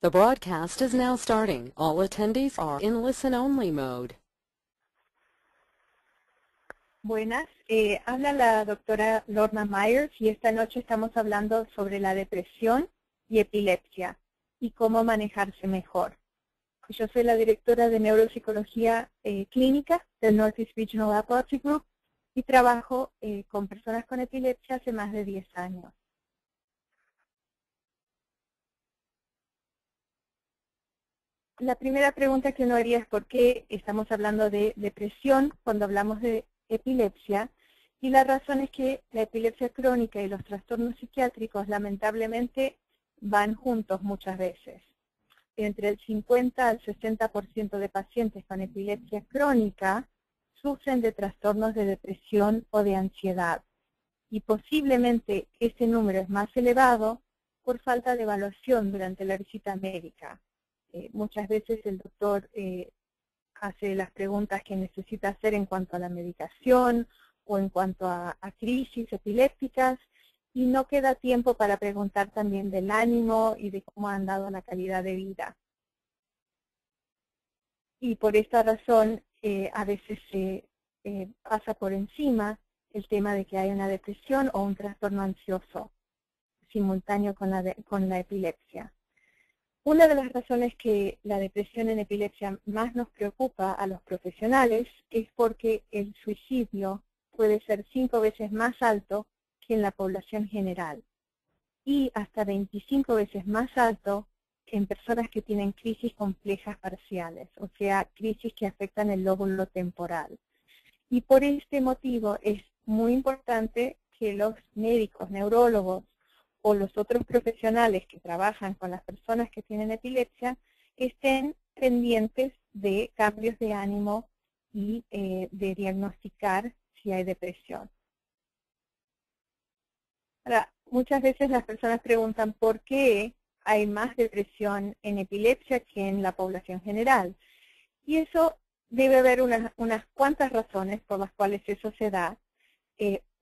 The broadcast is now starting. All attendees are in listen-only mode. Buenas, habla la doctora Lorna Myers y esta noche estamos hablando sobre la depresión y epilepsia y cómo manejarse mejor. Yo soy la directora de neuropsicología clínica del Northeast Regional Epilepsy Group y trabajo con personas con epilepsia hace más de 10 años. La primera pregunta que uno haría es por qué estamos hablando de depresión cuando hablamos de epilepsia, y la razón es que la epilepsia crónica y los trastornos psiquiátricos lamentablemente van juntos muchas veces. Entre el 50 al 60% de pacientes con epilepsia crónica sufren de trastornos de depresión o de ansiedad, y posiblemente ese número es más elevado por falta de evaluación durante la visita médica. Muchas veces el doctor hace las preguntas que necesita hacer en cuanto a la medicación o en cuanto a crisis epilépticas, y no queda tiempo para preguntar también del ánimo y de cómo han dado la calidad de vida. Y por esta razón a veces se pasa por encima el tema de que hay una depresión o un trastorno ansioso simultáneo con la epilepsia. Una de las razones que la depresión en epilepsia más nos preocupa a los profesionales es porque el suicidio puede ser 5 veces más alto que en la población general y hasta 25 veces más alto en personas que tienen crisis complejas parciales, o sea, crisis que afectan el lóbulo temporal. Y por este motivo es muy importante que los médicos, neurólogos, o los otros profesionales que trabajan con las personas que tienen epilepsia estén pendientes de cambios de ánimo y de diagnosticar si hay depresión. Ahora, muchas veces las personas preguntan por qué hay más depresión en epilepsia que en la población general. Y eso debe haber unas cuantas razones por las cuales eso se da.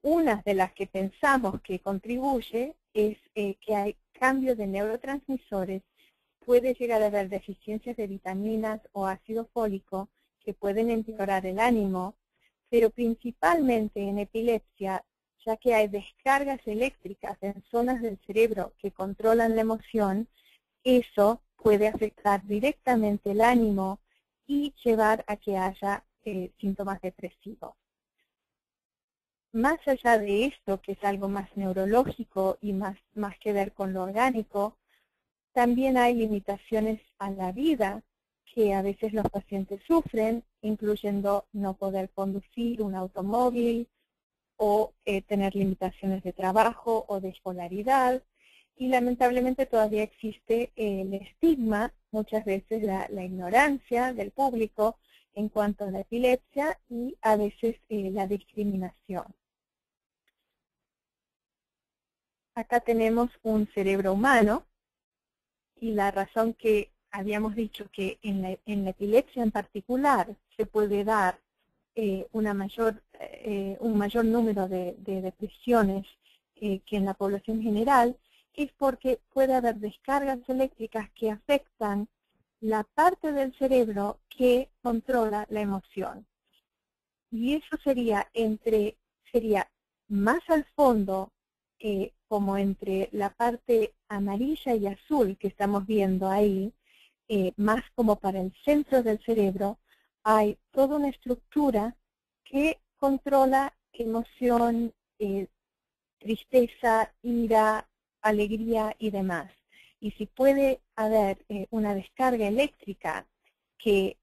Una de las que pensamos que contribuye es que hay cambios de neurotransmisores, puede llegar a haber deficiencias de vitaminas o ácido fólico que pueden empeorar el ánimo, pero principalmente en epilepsia, ya que hay descargas eléctricas en zonas del cerebro que controlan la emoción, eso puede afectar directamente el ánimo y llevar a que haya síntomas depresivos. Más allá de esto, que es algo más neurológico y más que ver con lo orgánico, también hay limitaciones a la vida que a veces los pacientes sufren, incluyendo no poder conducir un automóvil o tener limitaciones de trabajo o de escolaridad. Y lamentablemente todavía existe el estigma, muchas veces la ignorancia del público en cuanto a la epilepsia y a veces la discriminación. Acá tenemos un cerebro humano y la razón que habíamos dicho que en la epilepsia en particular se puede dar un mayor número de depresiones que en la población general es porque puede haber descargas eléctricas que afectan la parte del cerebro que controla la emoción. Y eso sería más al fondo, como entre la parte amarilla y azul que estamos viendo ahí, más como para el centro del cerebro, hay toda una estructura que controla emoción, tristeza, ira, alegría y demás. Y si puede haber una descarga eléctrica que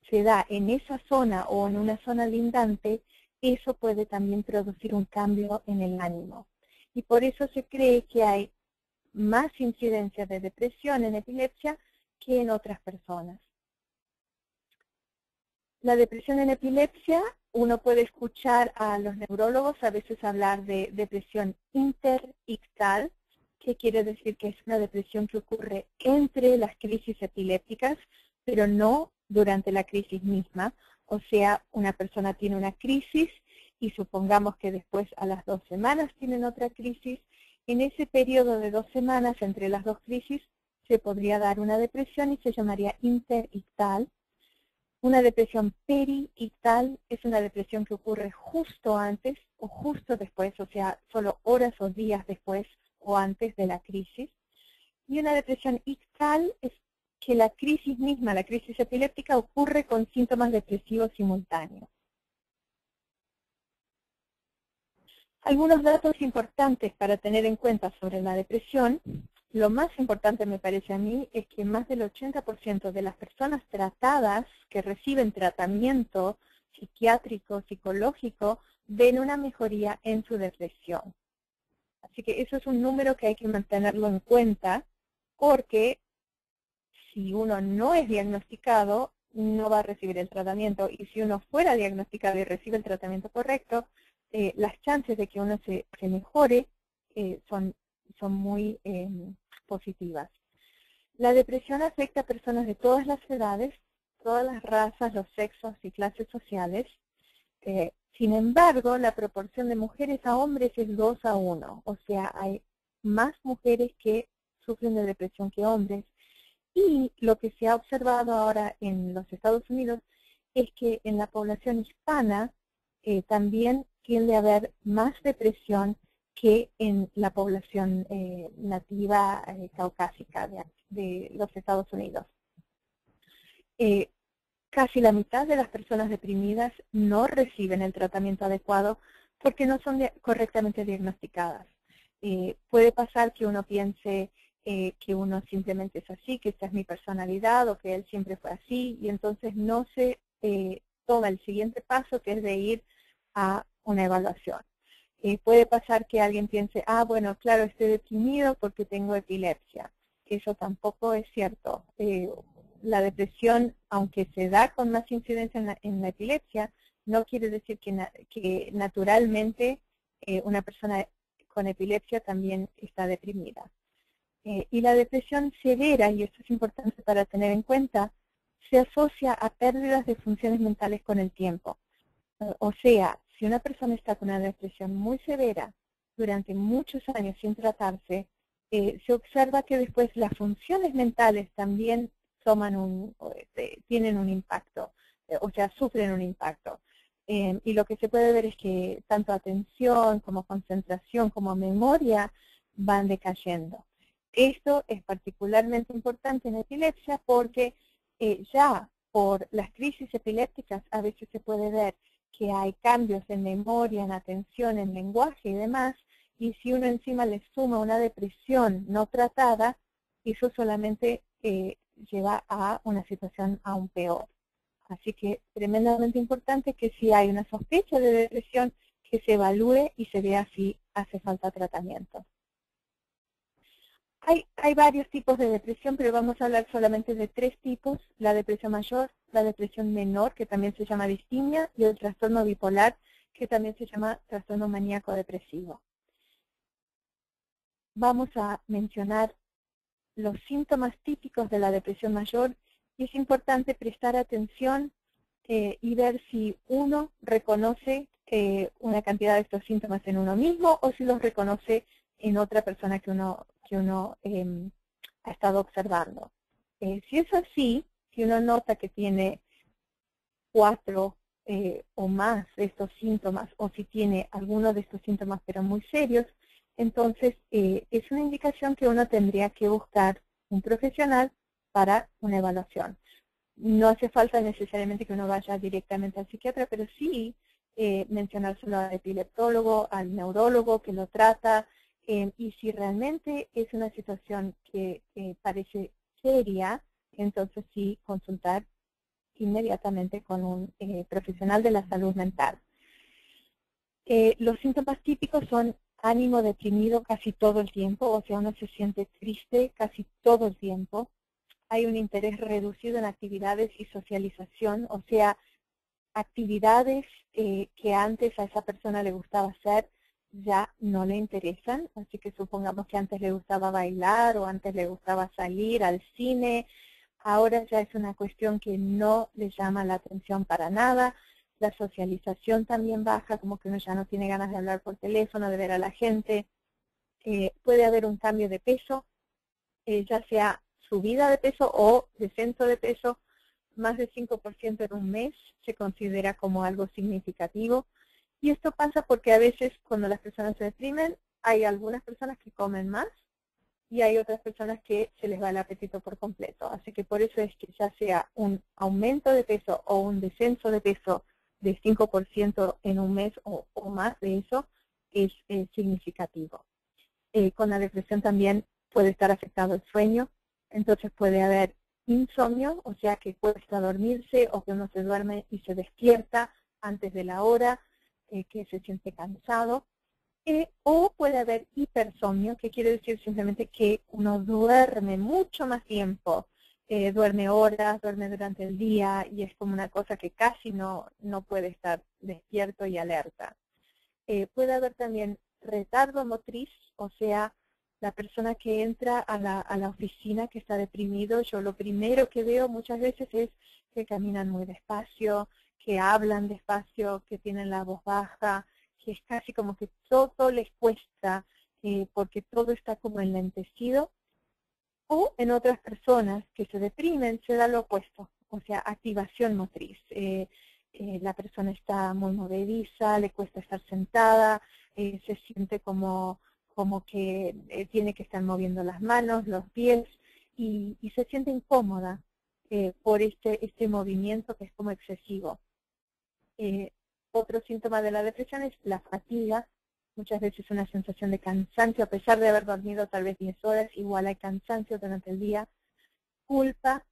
se da en esa zona o en una zona lindante, eso puede también producir un cambio en el ánimo. Y por eso se cree que hay más incidencia de depresión en epilepsia que en otras personas. La depresión en epilepsia, uno puede escuchar a los neurólogos a veces hablar de depresión interictal, que quiere decir que es una depresión que ocurre entre las crisis epilépticas, pero no durante la crisis misma. O sea, una persona tiene una crisis y supongamos que después a las 2 semanas tienen otra crisis. En ese periodo de 2 semanas entre las dos crisis se podría dar una depresión y se llamaría interictal. Una depresión periictal es una depresión que ocurre justo antes o justo después, o sea, solo horas o días después o antes de la crisis. Y una depresión ictal es que la crisis misma, la crisis epiléptica, ocurre con síntomas depresivos simultáneos. Algunos datos importantes para tener en cuenta sobre la depresión. Lo más importante me parece a mí es que más del 80% de las personas tratadas que reciben tratamiento psiquiátrico, psicológico, ven una mejoría en su depresión. Así que eso es un número que hay que mantenerlo en cuenta, porque si uno no es diagnosticado, no va a recibir el tratamiento. Y si uno fuera diagnosticado y recibe el tratamiento correcto, las chances de que uno se mejore son muy positivas. La depresión afecta a personas de todas las edades, todas las razas, los sexos y clases sociales. Sin embargo, la proporción de mujeres a hombres es 2:1, o sea, hay más mujeres que sufren de depresión que hombres. Y lo que se ha observado ahora en los Estados Unidos es que en la población hispana también tiende a haber más depresión que en la población nativa caucásica de los Estados Unidos. Casi la mitad de las personas deprimidas no reciben el tratamiento adecuado porque no son correctamente diagnosticadas. Puede pasar que uno piense que uno simplemente es así, que esta es mi personalidad o que él siempre fue así, y entonces no se toma el siguiente paso, que es de ir a una evaluación. Puede pasar que alguien piense, bueno, claro, estoy deprimido porque tengo epilepsia. Eso tampoco es cierto. La depresión, aunque se da con más incidencia en la epilepsia, no quiere decir que naturalmente una persona con epilepsia también está deprimida. Y la depresión severa, y esto es importante para tener en cuenta, se asocia a pérdidas de funciones mentales con el tiempo. O sea, si una persona está con una depresión muy severa durante muchos años sin tratarse, se observa que después las funciones mentales también tienen un impacto, o sea, sufren un impacto. Y lo que se puede ver es que tanto atención como concentración como memoria van decayendo. Esto es particularmente importante en epilepsia porque ya por las crisis epilépticas a veces se puede ver que hay cambios en memoria, en atención, en lenguaje y demás, y si uno encima le suma una depresión no tratada, eso solamente lleva a una situación aún peor. Así que tremendamente importante que si hay una sospecha de depresión, que se evalúe y se vea si hace falta tratamiento. Hay varios tipos de depresión, pero vamos a hablar solamente de 3 tipos: la depresión mayor, la depresión menor, que también se llama distimia, y el trastorno bipolar, que también se llama trastorno maníaco depresivo. Vamos a mencionar los síntomas típicos de la depresión mayor, y es importante prestar atención y ver si uno reconoce una cantidad de estos síntomas en uno mismo o si los reconoce en otra persona que uno ha estado observando. Si es así, si uno nota que tiene 4 o más de estos síntomas, o si tiene alguno de estos síntomas pero muy serios, entonces es una indicación que uno tendría que buscar un profesional para una evaluación. No hace falta necesariamente que uno vaya directamente al psiquiatra, pero sí mencionárselo al epileptólogo, al neurólogo que lo trata, y si realmente es una situación que parece seria, entonces sí consultar inmediatamente con un profesional de la salud mental. Los síntomas típicos son ánimo deprimido casi todo el tiempo, o sea, uno se siente triste casi todo el tiempo. Hay un interés reducido en actividades y socialización, o sea, actividades que antes a esa persona le gustaba hacer ya no le interesan. Así que supongamos que antes le gustaba bailar o antes le gustaba salir al cine, ahora ya es una cuestión que no le llama la atención para nada. La socialización también baja, como que uno ya no tiene ganas de hablar por teléfono, de ver a la gente. Puede haber un cambio de peso, ya sea subida de peso o descenso de peso, más de 5% en un mes se considera como algo significativo. Y esto pasa porque a veces cuando las personas se deprimen, hay algunas personas que comen más y hay otras personas que se les va el apetito por completo. Así que por eso es que ya sea un aumento de peso o un descenso de peso de 5% en un mes o más de eso, es significativo. Con la depresión también puede estar afectado el sueño, entonces puede haber insomnio, o sea que cuesta dormirse o que uno se duerme y se despierta antes de la hora, que se siente cansado, o puede haber hipersomnio, que quiere decir simplemente que uno duerme mucho más tiempo, duerme horas, duerme durante el día y es como una cosa que casi no puede estar despierto y alerta. Puede haber también retardo motriz, o sea, la persona que entra a la oficina que está deprimido, yo lo primero que veo muchas veces es que caminan muy despacio, que hablan despacio, que tienen la voz baja, que es casi como que todo les cuesta, porque todo está como enlentecido. O en otras personas que se deprimen se da lo opuesto, o sea, activación motriz. La persona está muy movediza, le cuesta estar sentada, se siente como que tiene que estar moviendo las manos, los pies, y se siente incómoda por este movimiento que es como excesivo. Otro síntoma de la depresión es la fatiga, muchas veces una sensación de cansancio, a pesar de haber dormido tal vez 10 horas, igual hay cansancio durante el día. Culpa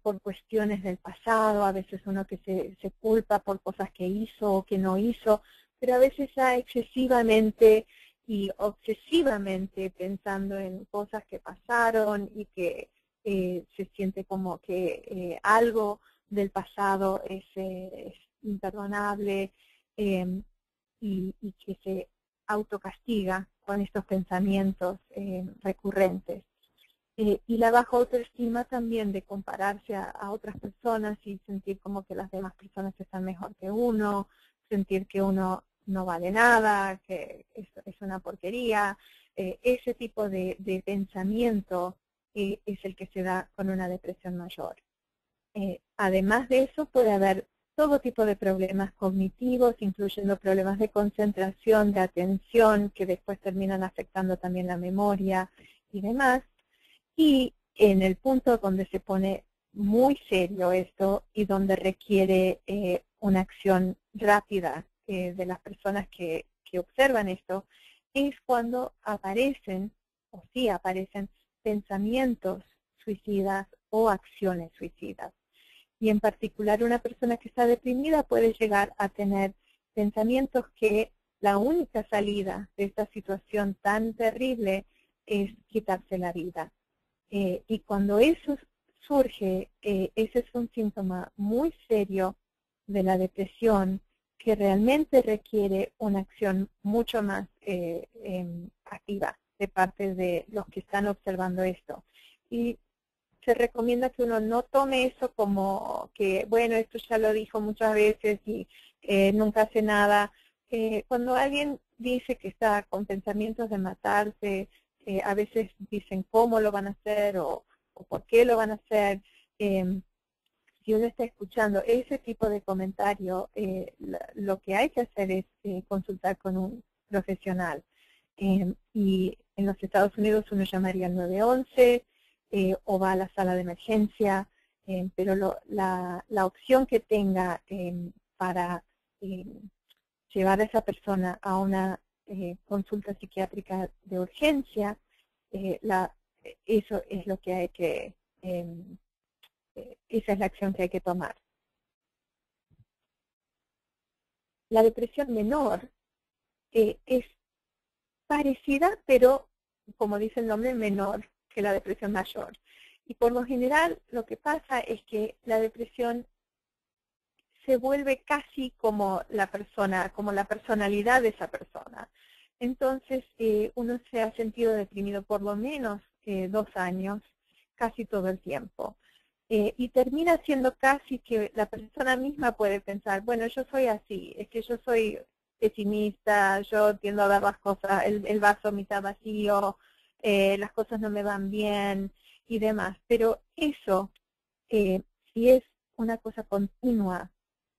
por cuestiones del pasado, a veces uno que se culpa por cosas que hizo o que no hizo, pero a veces ya excesivamente y obsesivamente pensando en cosas que pasaron y que se siente como que algo del pasado es imperdonable, y que se autocastiga con estos pensamientos recurrentes. Y la baja autoestima también de compararse a otras personas y sentir como que las demás personas están mejor que uno, sentir que uno no vale nada, que es una porquería. Ese tipo de pensamiento es el que se da con una depresión mayor. Además de eso, puede haber todo tipo de problemas cognitivos, incluyendo problemas de concentración, de atención, que después terminan afectando también la memoria y demás. Y en el punto donde se pone muy serio esto y donde requiere una acción rápida de las personas que observan esto, es cuando aparecen, o sí aparecen, pensamientos suicidas o acciones suicidas. Y en particular una persona que está deprimida puede llegar a tener pensamientos que la única salida de esta situación tan terrible es quitarse la vida. Y cuando eso surge, ese es un síntoma muy serio de la depresión que realmente requiere una acción mucho más activa de parte de los que están observando esto. Y se recomienda que uno no tome eso como que, bueno, esto ya lo dijo muchas veces y nunca hace nada. Cuando alguien dice que está con pensamientos de matarse, a veces dicen cómo lo van a hacer o por qué lo van a hacer. Si uno está escuchando ese tipo de comentario, lo que hay que hacer es consultar con un profesional. Y en los Estados Unidos uno llamaría al 911 o va a la sala de emergencia, pero la opción que tenga para llevar a esa persona a una consulta psiquiátrica de urgencia, eso es lo que hay que, esa es la acción que hay que tomar. La depresión menor es parecida, pero como dice el nombre, menor que la depresión mayor. Y por lo general lo que pasa es que la depresión se vuelve casi como la persona, como la personalidad de esa persona. Entonces uno se ha sentido deprimido por lo menos 2 años, casi todo el tiempo. Y termina siendo casi que la persona misma puede pensar, bueno, yo soy así, es que yo soy pesimista, yo tiendo a ver las cosas, el vaso mitad vacío, las cosas no me van bien, y demás. Pero eso, si es una cosa continua,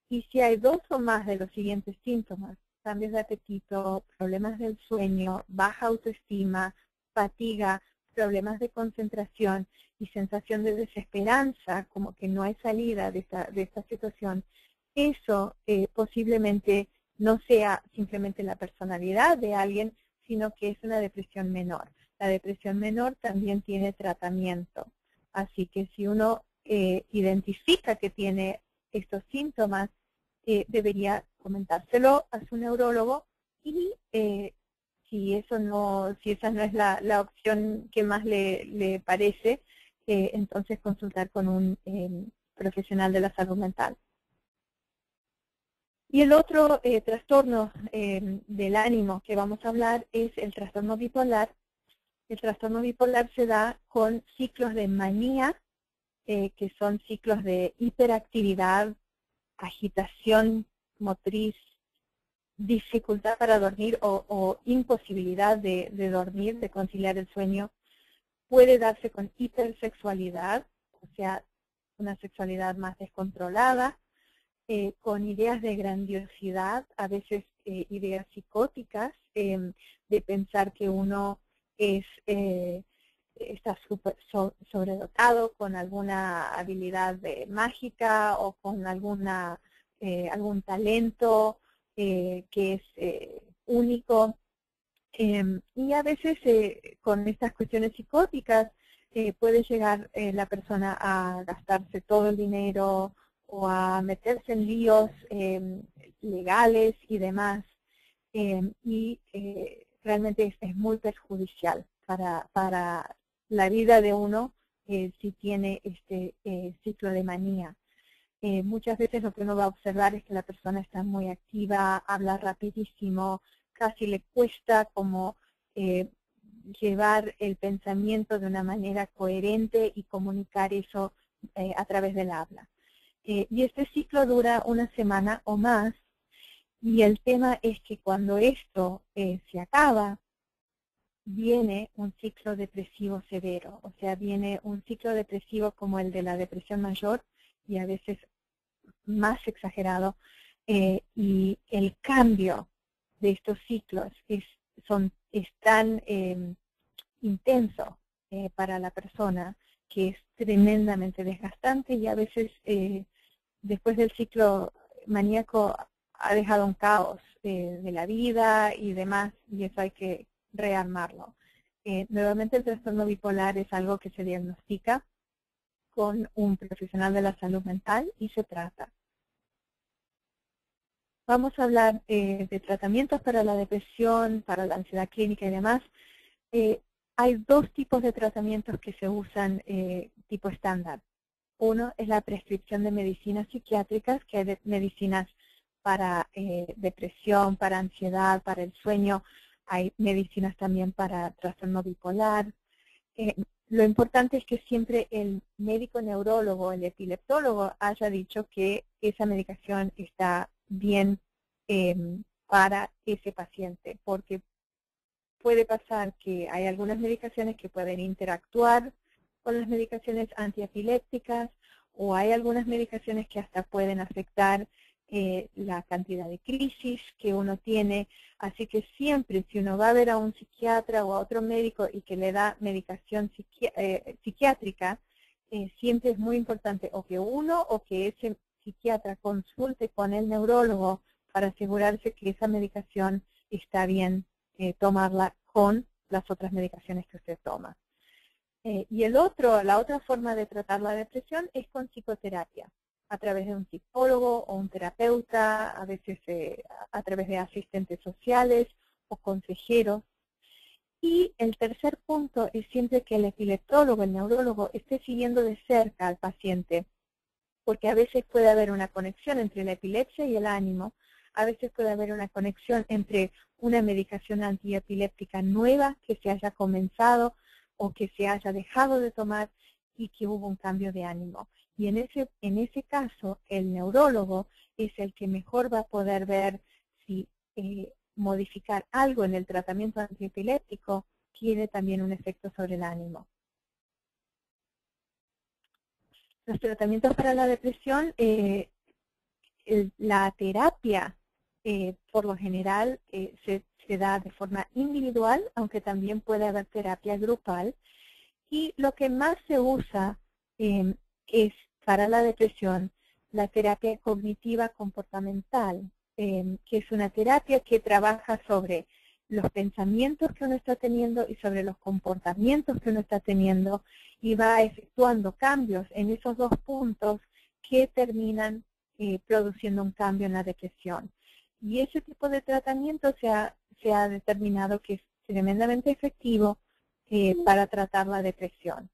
y si hay 2 o más de los siguientes síntomas, cambios de apetito, problemas del sueño, baja autoestima, fatiga, problemas de concentración y sensación de desesperanza, como que no hay salida de esta situación, eso posiblemente no sea simplemente la personalidad de alguien, sino que es una depresión menor. La depresión menor también tiene tratamiento. Así que si uno identifica que tiene estos síntomas, debería comentárselo a su neurólogo y si esa no es la opción que más le parece, entonces consultar con un profesional de la salud mental. Y el otro trastorno del ánimo que vamos a hablar es el trastorno bipolar. El trastorno bipolar se da con ciclos de manía, que son ciclos de hiperactividad, agitación motriz, dificultad para dormir o imposibilidad de dormir, de conciliar el sueño. Puede darse con hipersexualidad, o sea, una sexualidad más descontrolada, con ideas de grandiosidad, a veces ideas psicóticas, de pensar que uno está sobredotado con alguna habilidad mágica o con algún talento que es único. Y a veces con estas cuestiones psicóticas puede llegar la persona a gastarse todo el dinero o a meterse en líos legales y demás. Y realmente es muy perjudicial para la vida de uno si tiene este ciclo de manía. Muchas veces lo que uno va a observar es que la persona está muy activa, habla rapidísimo, casi le cuesta como llevar el pensamiento de una manera coherente y comunicar eso a través del habla. Y este ciclo dura una semana o más, y el tema es que cuando esto se acaba, viene un ciclo depresivo severo, o sea, viene un ciclo depresivo como el de la depresión mayor y a veces más exagerado, y el cambio de estos ciclos es tan intenso para la persona que es tremendamente desgastante, y a veces después del ciclo maníaco ha dejado un caos de la vida y demás, y eso hay que rearmarlo. Nuevamente el trastorno bipolar es algo que se diagnostica con un profesional de la salud mental y se trata. Vamos a hablar de tratamientos para la depresión, para la ansiedad clínica y demás. Hay 2 tipos de tratamientos que se usan tipo estándar. Uno es la prescripción de medicinas psiquiátricas, que hay medicinas para depresión, para ansiedad, para el sueño. Hay medicinas también para trastorno bipolar. Lo importante es que siempre el médico neurólogo, el epileptólogo, haya dicho que esa medicación está bien para ese paciente, porque puede pasar que hay algunas medicaciones que pueden interactuar con las medicaciones antiepilépticas, o hay algunas medicaciones que hasta pueden afectar la cantidad de crisis que uno tiene. Así que siempre, si uno va a ver a un psiquiatra o a otro médico y que le da medicación psiquiátrica, siempre es muy importante o que uno o que ese psiquiatra consulte con el neurólogo para asegurarse que esa medicación está bien tomarla con las otras medicaciones que usted toma. Y la otra forma de tratar la depresión es con psicoterapia, a través de un psicólogo o un terapeuta, a veces a través de asistentes sociales o consejeros. Y el tercer punto es siempre que el epileptólogo, el neurólogo, esté siguiendo de cerca al paciente, porque a veces puede haber una conexión entre la epilepsia y el ánimo, a veces puede haber una conexión entre una medicación antiepiléptica nueva que se haya comenzado o que se haya dejado de tomar y que hubo un cambio de ánimo. Y en ese caso, el neurólogo es el que mejor va a poder ver si modificar algo en el tratamiento antiepiléptico tiene también un efecto sobre el ánimo. Los tratamientos para la depresión, la terapia, por lo general, se da de forma individual, aunque también puede haber terapia grupal. Y lo que más se usa es para la depresión la terapia cognitiva comportamental, que es una terapia que trabaja sobre los pensamientos que uno está teniendo y sobre los comportamientos que uno está teniendo y va efectuando cambios en esos dos puntos que terminan produciendo un cambio en la depresión. Y ese tipo de tratamiento se ha determinado que es tremendamente efectivo para tratar la depresión.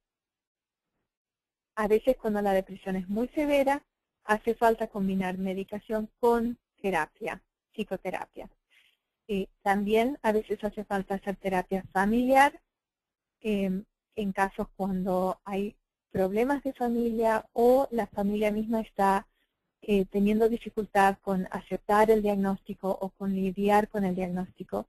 A veces cuando la depresión es muy severa, hace falta combinar medicación con terapia, psicoterapia. También a veces hace falta hacer terapia familiar en casos cuando hay problemas de familia o la familia misma está teniendo dificultad con aceptar el diagnóstico o con lidiar con el diagnóstico.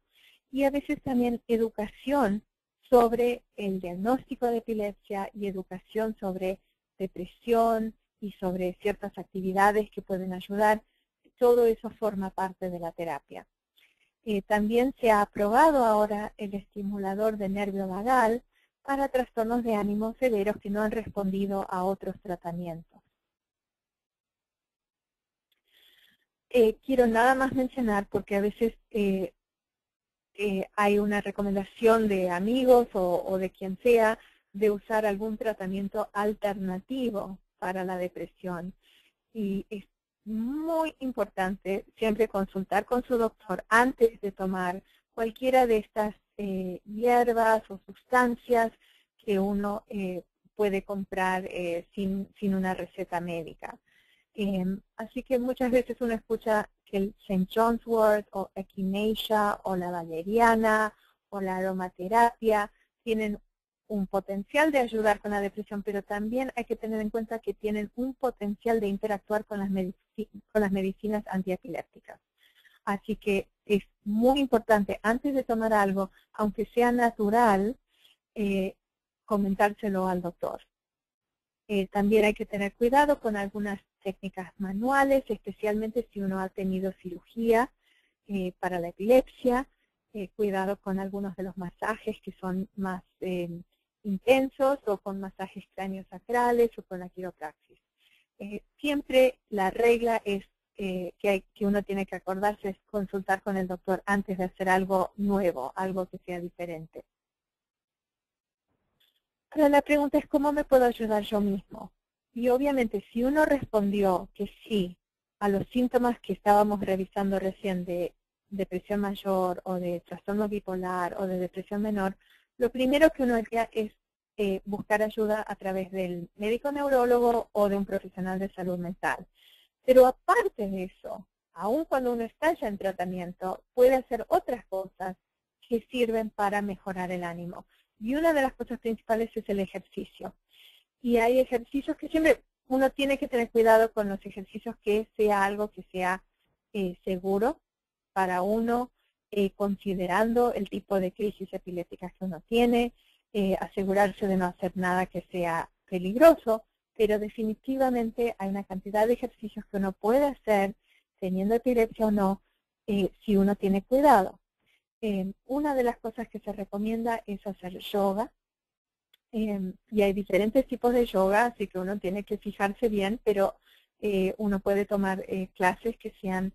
Y a veces también educación sobre el diagnóstico de epilepsia y educación sobre depresión y sobre ciertas actividades que pueden ayudar. Todo eso forma parte de la terapia. También se ha aprobado ahora el estimulador de nervio vagal para trastornos de ánimo severos que no han respondido a otros tratamientos. Quiero nada más mencionar, porque a veces hay una recomendación de amigos o de quien sea de usar algún tratamiento alternativo para la depresión. Y es muy importante siempre consultar con su doctor antes de tomar cualquiera de estas hierbas o sustancias que uno puede comprar sin una receta médica. Así que muchas veces uno escucha que el St. John's wort o echinacea o la valeriana o la aromaterapia tienen un potencial de ayudar con la depresión, pero también hay que tener en cuenta que tienen un potencial de interactuar con las medicinas antiepilépticas. Así que es muy importante, antes de tomar algo, aunque sea natural, comentárselo al doctor. También hay que tener cuidado con algunas técnicas manuales, especialmente si uno ha tenido cirugía para la epilepsia. Cuidado con algunos de los masajes que son más intensos, o con masajes craniosacrales o con la quiropraxis. Siempre la regla es que uno tiene que acordarse es consultar con el doctor antes de hacer algo nuevo, algo que sea diferente. Ahora la pregunta es, ¿cómo me puedo ayudar yo mismo? Y obviamente si uno respondió que sí a los síntomas que estábamos revisando recién de depresión mayor o de trastorno bipolar o de depresión menor, lo primero que uno haría es buscar ayuda a través del médico neurólogo o de un profesional de salud mental. Pero aparte de eso, aun cuando uno está ya en tratamiento, puede hacer otras cosas que sirven para mejorar el ánimo. Y una de las cosas principales es el ejercicio. Y hay ejercicios que siempre uno tiene que tener cuidado con los ejercicios, que sea algo que sea seguro para uno, considerando el tipo de crisis epilépticas que uno tiene, asegurarse de no hacer nada que sea peligroso, pero definitivamente hay una cantidad de ejercicios que uno puede hacer teniendo epilepsia o no, si uno tiene cuidado. Una de las cosas que se recomienda es hacer yoga, y hay diferentes tipos de yoga, así que uno tiene que fijarse bien, pero uno puede tomar clases que sean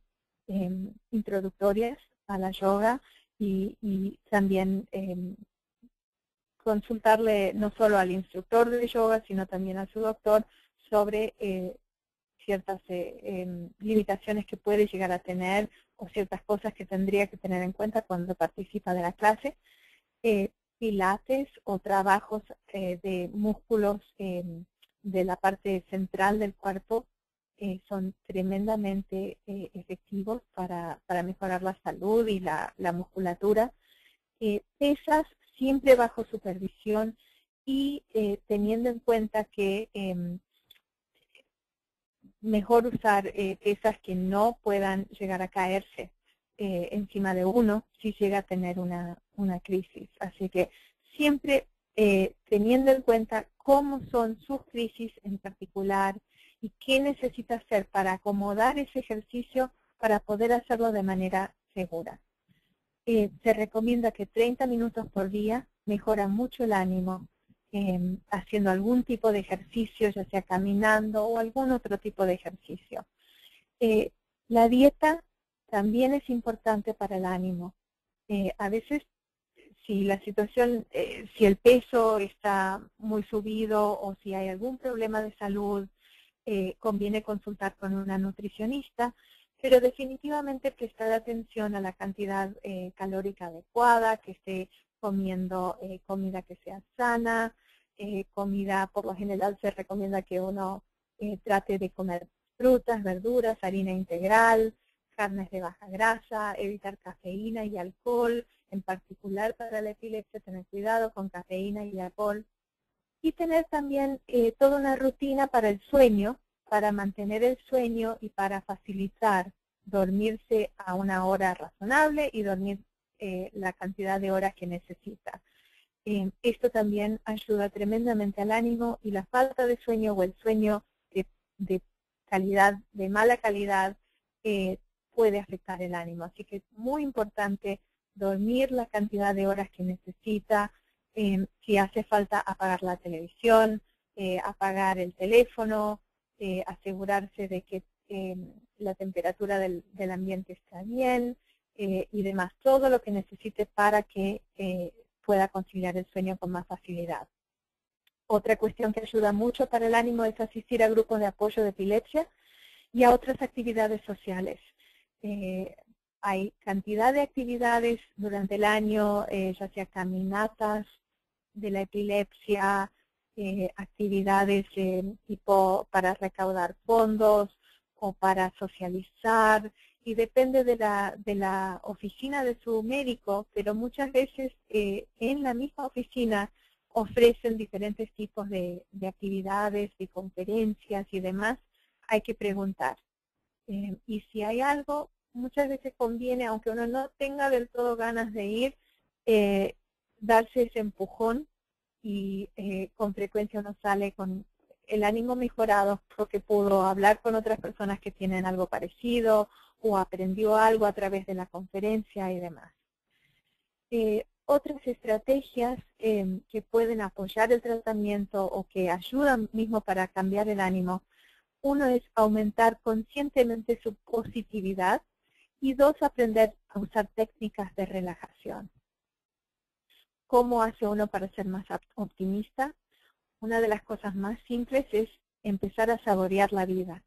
introductorias a la yoga y también consultarle no solo al instructor de yoga, sino también a su doctor sobre ciertas limitaciones que puede llegar a tener o ciertas cosas que tendría que tener en cuenta cuando participa de la clase. Pilates o trabajos de músculos de la parte central del cuerpo son tremendamente efectivos para mejorar la salud y la musculatura. Pesas siempre bajo supervisión y teniendo en cuenta que mejor usar pesas que no puedan llegar a caerse encima de uno si llega a tener una crisis. Así que siempre teniendo en cuenta cómo son sus crisis en particular y qué necesita hacer para acomodar ese ejercicio para poder hacerlo de manera segura. Se recomienda que 30 minutos por día mejora mucho el ánimo, haciendo algún tipo de ejercicio, ya sea caminando o algún otro tipo de ejercicio. La dieta también es importante para el ánimo. A veces, si la situación, si el peso está muy subido o si hay algún problema de salud, conviene consultar con una nutricionista, pero definitivamente prestar atención a la cantidad calórica adecuada, que esté comiendo comida que sea sana, comida, por lo general se recomienda que uno trate de comer frutas, verduras, harina integral, carnes de baja grasa, evitar cafeína y alcohol, en particular para la epilepsia, tener cuidado con cafeína y alcohol. Y tener también toda una rutina para el sueño, para mantener el sueño y para facilitar dormirse a una hora razonable y dormir la cantidad de horas que necesita. Esto también ayuda tremendamente al ánimo, y la falta de sueño o el sueño de calidad, de mala calidad, puede afectar el ánimo. Así que es muy importante dormir la cantidad de horas que necesita. Si hace falta apagar la televisión, apagar el teléfono, asegurarse de que la temperatura del ambiente está bien y demás. Todo lo que necesite para que pueda conciliar el sueño con más facilidad. Otra cuestión que ayuda mucho para el ánimo es asistir a grupos de apoyo de epilepsia y a otras actividades sociales. Hay cantidad de actividades durante el año, ya sea caminatas de la epilepsia, actividades tipo para recaudar fondos o para socializar, y depende de la oficina de su médico, pero muchas veces en la misma oficina ofrecen diferentes tipos de actividades, de conferencias y demás. Hay que preguntar. Y si hay algo, muchas veces conviene, aunque uno no tenga del todo ganas de ir, darse ese empujón, y con frecuencia uno sale con el ánimo mejorado porque pudo hablar con otras personas que tienen algo parecido o aprendió algo a través de la conferencia y demás. Otras estrategias que pueden apoyar el tratamiento o que ayudan mismo para cambiar el ánimo: uno es aumentar conscientemente su positividad, y dos, aprender a usar técnicas de relajación. ¿Cómo hace uno para ser más optimista? Una de las cosas más simples es empezar a saborear la vida.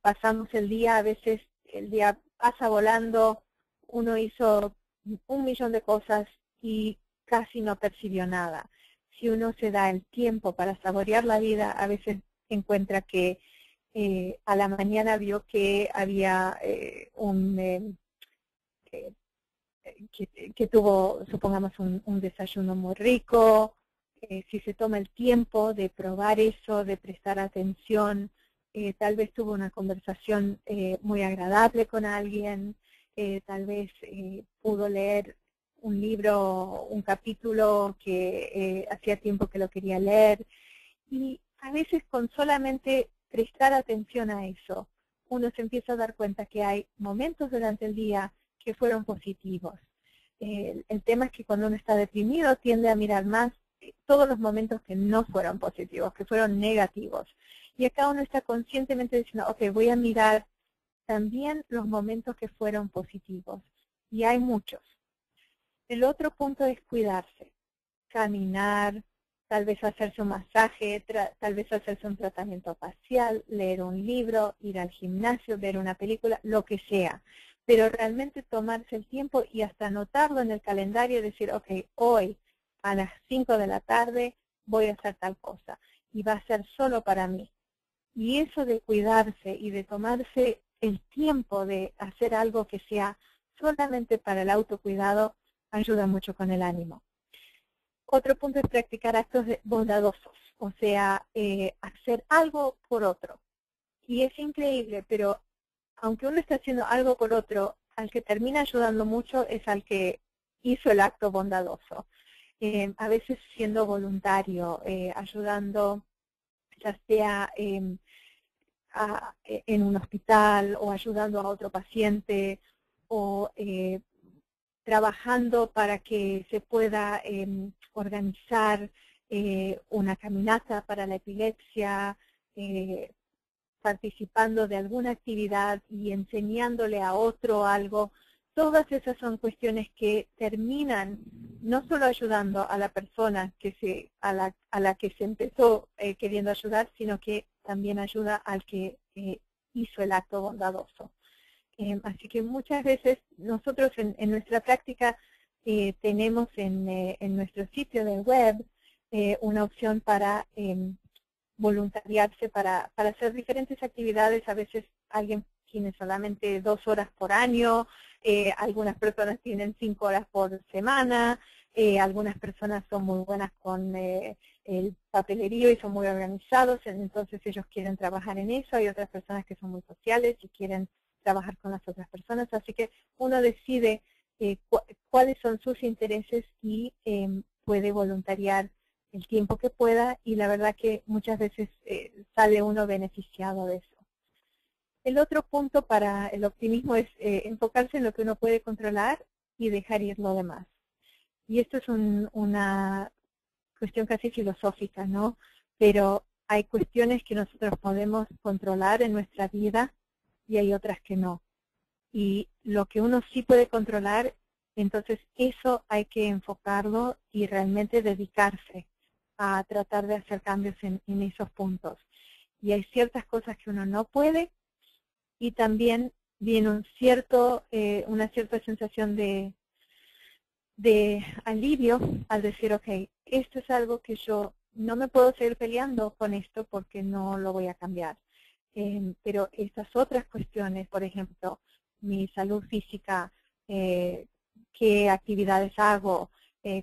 Pasamos el día, a veces el día pasa volando, uno hizo 1.000.000 de cosas y casi no percibió nada. Si uno se da el tiempo para saborear la vida, a veces encuentra que a la mañana vio que había que tuvo, supongamos, un desayuno muy rico. Si se toma el tiempo de probar eso, de prestar atención, tal vez tuvo una conversación muy agradable con alguien, tal vez pudo leer un libro, un capítulo que hacía tiempo que lo quería leer. Y a veces con solamente prestar atención a eso, uno se empieza a dar cuenta que hay momentos durante el día que fueron positivos. El tema es que cuando uno está deprimido tiende a mirar más todos los momentos que no fueron positivos, que fueron negativos. Y acá uno está conscientemente diciendo, ok, voy a mirar también los momentos que fueron positivos. Y hay muchos. El otro punto es cuidarse, caminar, tal vez hacerse un masaje, tal vez hacerse un tratamiento facial, leer un libro, ir al gimnasio, ver una película, lo que sea. Pero realmente tomarse el tiempo y hasta anotarlo en el calendario y decir, ok, hoy a las 5 de la tarde voy a hacer tal cosa y va a ser solo para mí. Y eso de cuidarse y de tomarse el tiempo de hacer algo que sea solamente para el autocuidado ayuda mucho con el ánimo. Otro punto es practicar actos bondadosos, o sea, hacer algo por otro. Y es increíble, pero aunque uno está haciendo algo por otro, al que termina ayudando mucho es al que hizo el acto bondadoso. a veces siendo voluntario, ayudando ya sea en un hospital o ayudando a otro paciente o trabajando para que se pueda organizar una caminata para la epilepsia, participando de alguna actividad y enseñándole a otro algo. Todas esas son cuestiones que terminan no solo ayudando a la persona a la que se empezó queriendo ayudar, sino que también ayuda al que hizo el acto bondadoso. Así que muchas veces nosotros en nuestra práctica tenemos en nuestro sitio de web una opción para voluntariarse, para hacer diferentes actividades. A veces alguien tiene solamente 2 horas por año, algunas personas tienen 5 horas por semana, algunas personas son muy buenas con el papelerío y son muy organizados, entonces ellos quieren trabajar en eso. Hay otras personas que son muy sociales y quieren trabajar con las otras personas, así que uno decide cuáles son sus intereses y puede voluntariar el tiempo que pueda, y la verdad que muchas veces sale uno beneficiado de eso. El otro punto para el optimismo es enfocarse en lo que uno puede controlar y dejar ir lo demás. Y esto es una cuestión casi filosófica, ¿no? Pero hay cuestiones que nosotros podemos controlar en nuestra vida y hay otras que no. Y lo que uno sí puede controlar, entonces eso hay que enfocarlo y realmente dedicarse a tratar de hacer cambios en esos puntos. Y hay ciertas cosas que uno no puede, y también viene una cierta sensación de alivio al decir, ok, esto es algo que yo no me puedo seguir peleando con esto porque no lo voy a cambiar. Pero estas otras cuestiones, por ejemplo, mi salud física, qué actividades hago,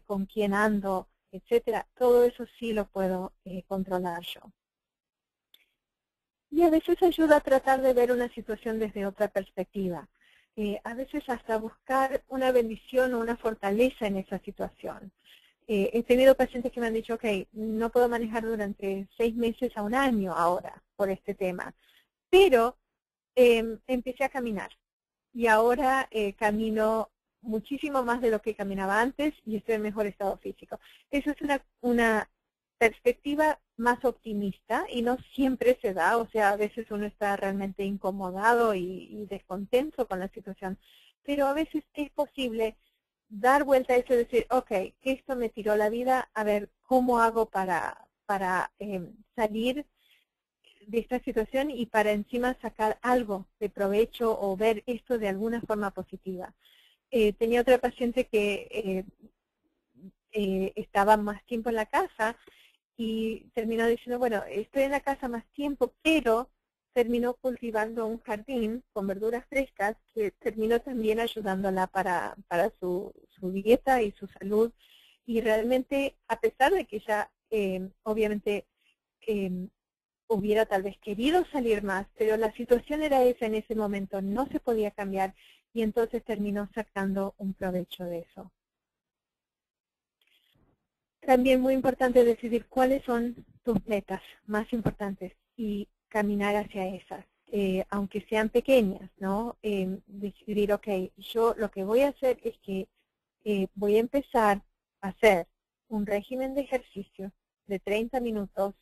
con quién ando, etcétera, todo eso sí lo puedo controlar yo. Y a veces ayuda a tratar de ver una situación desde otra perspectiva. A veces hasta buscar una bendición o una fortaleza en esa situación. He tenido pacientes que me han dicho, ok, no puedo manejar durante 6 meses a 1 año ahora por este tema, pero empecé a caminar y ahora camino muchísimo más de lo que caminaba antes y estoy en mejor estado físico. Eso es una perspectiva más optimista y no siempre se da, o sea, a veces uno está realmente incomodado y descontento con la situación, pero a veces es posible dar vuelta a eso y decir, ok, esto me tiró la vida, a ver, ¿cómo hago para salir de esta situación y para encima sacar algo de provecho o ver esto de alguna forma positiva? Tenía otra paciente que estaba más tiempo en la casa y terminó diciendo, bueno, estoy en la casa más tiempo, pero terminó cultivando un jardín con verduras frescas que terminó también ayudándola para su dieta y su salud. Y realmente, a pesar de que ella obviamente hubiera tal vez querido salir más, pero la situación era esa en ese momento, no se podía cambiar, y entonces terminó sacando un provecho de eso. También muy importante decidir cuáles son tus metas más importantes y caminar hacia esas, aunque sean pequeñas, ¿no? Decidir, ok, yo lo que voy a hacer es que voy a empezar a hacer un régimen de ejercicio de 30 minutos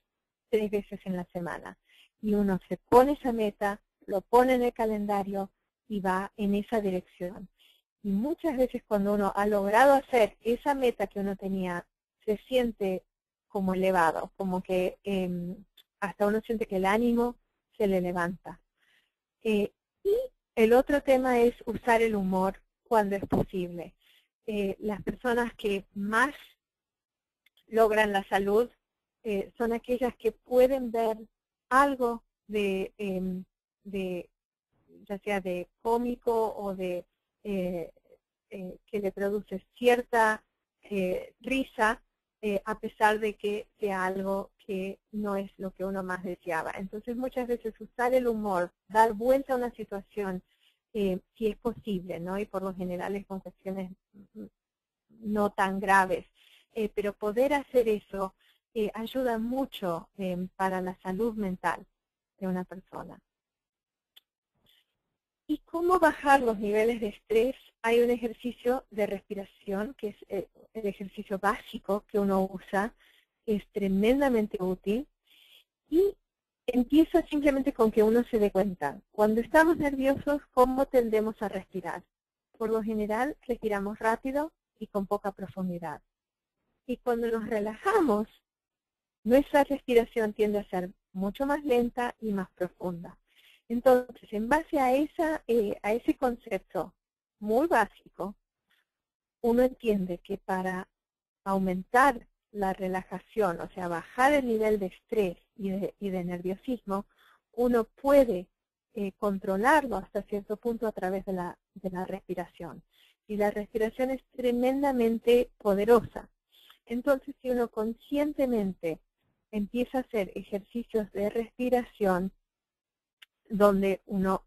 3 veces en la semana. Y uno se pone esa meta, lo pone en el calendario y va en esa dirección. Y muchas veces cuando uno ha logrado hacer esa meta que uno tenía, se siente como elevado, como que hasta uno siente que el ánimo se le levanta. Y el otro tema es usar el humor cuando es posible. Las personas que más logran la salud son aquellas que pueden ver algo de ya sea de cómico o de que le produce cierta risa, a pesar de que sea algo que no es lo que uno más deseaba. Entonces muchas veces usar el humor, dar vuelta a una situación, si es posible, ¿no? Y por lo general es con cuestiones no tan graves, pero poder hacer eso ayuda mucho para la salud mental de una persona. ¿Y cómo bajar los niveles de estrés? Hay un ejercicio de respiración, que es el ejercicio básico que uno usa, que es tremendamente útil. Y empieza simplemente con que uno se dé cuenta. Cuando estamos nerviosos, ¿cómo tendemos a respirar? Por lo general, respiramos rápido y con poca profundidad. Y cuando nos relajamos, nuestra respiración tiende a ser mucho más lenta y más profunda. Entonces, en base a ese concepto muy básico, uno entiende que para aumentar la relajación, o sea, bajar el nivel de estrés y de nerviosismo, uno puede controlarlo hasta cierto punto a través de la respiración. Y la respiración es tremendamente poderosa. Entonces, si uno conscientemente empieza a hacer ejercicios de respiración, donde uno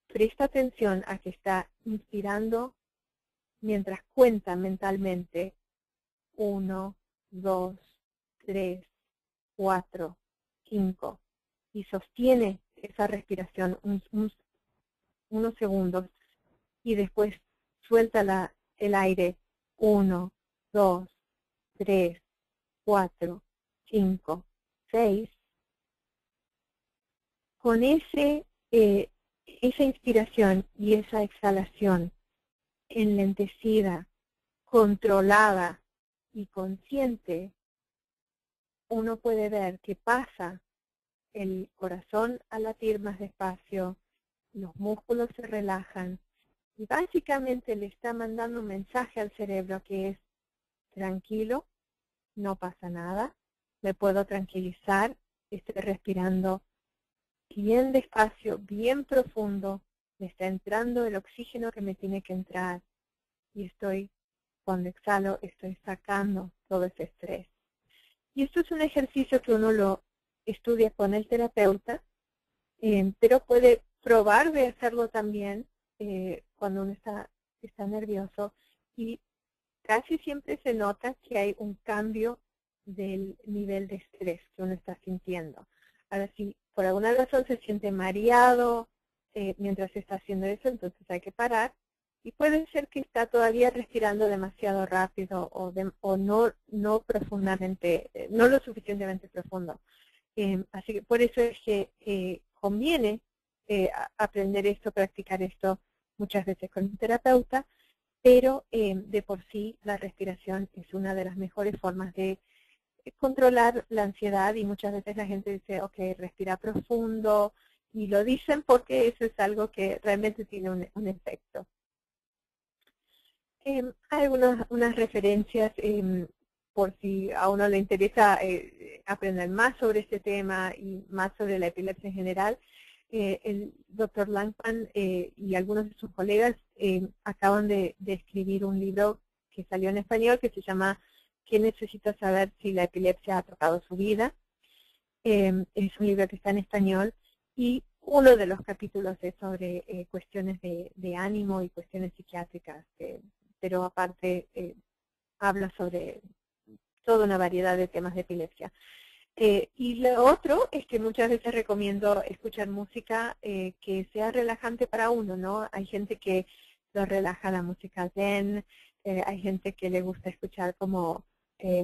presta atención a que está inspirando mientras cuenta mentalmente 1, 2, 3, 4, 5 y sostiene esa respiración unos segundos y después suelta el aire 1, 2, 3, 4, 5, 6. Con esa inspiración y esa exhalación enlentecida, controlada y consciente, uno puede ver que pasa el corazón a latir más despacio, los músculos se relajan y básicamente le está mandando un mensaje al cerebro que es tranquilo, no pasa nada, me puedo tranquilizar, estoy respirando bien despacio, bien profundo, me está entrando el oxígeno que me tiene que entrar y cuando exhalo, estoy sacando todo ese estrés. Y esto es un ejercicio que uno lo estudia con el terapeuta, pero puede probar de hacerlo también cuando uno está nervioso y casi siempre se nota que hay un cambio del nivel de estrés que uno está sintiendo. Ahora, si por alguna razón se siente mareado mientras está haciendo eso, entonces hay que parar. Y puede ser que está todavía respirando demasiado rápido o no profundamente, no lo suficientemente profundo. Así que por eso es que conviene aprender esto, practicar esto muchas veces con un terapeuta, pero de por sí la respiración es una de las mejores formas de controlar la ansiedad y muchas veces la gente dice, ok, respira profundo, y lo dicen porque eso es algo que realmente tiene un efecto. Hay unas referencias por si a uno le interesa aprender más sobre este tema y más sobre la epilepsia en general. El Dr. Langman y algunos de sus colegas acaban de escribir un libro que salió en español que se llama ¿Qué necesita saber si la epilepsia ha tocado su vida? Es un libro que está en español y uno de los capítulos es sobre cuestiones de ánimo y cuestiones psiquiátricas, pero aparte habla sobre toda una variedad de temas de epilepsia. Y lo otro es que muchas veces recomiendo escuchar música que sea relajante para uno, ¿no? Hay gente que lo relaja la música zen, hay gente que le gusta escuchar como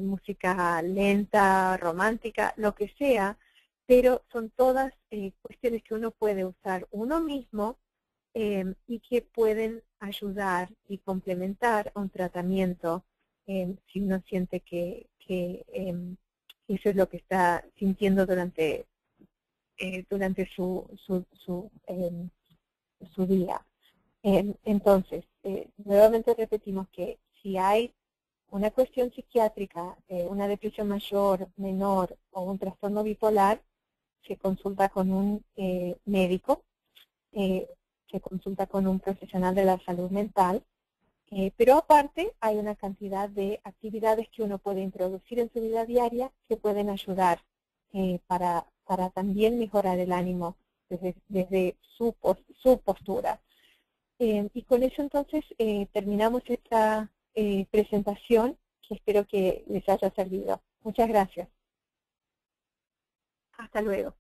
música lenta, romántica, lo que sea, pero son todas cuestiones que uno puede usar uno mismo y que pueden ayudar y complementar un tratamiento si uno siente que eso es lo que está sintiendo durante su día. Entonces, nuevamente repetimos que si hay una cuestión psiquiátrica, una depresión mayor, menor o un trastorno bipolar, se consulta con un médico, se consulta con un profesional de la salud mental, pero aparte hay una cantidad de actividades que uno puede introducir en su vida diaria que pueden ayudar para también mejorar el ánimo desde su postura. Y con eso entonces terminamos esta presentación. que espero que les haya servido. Muchas gracias. Hasta luego.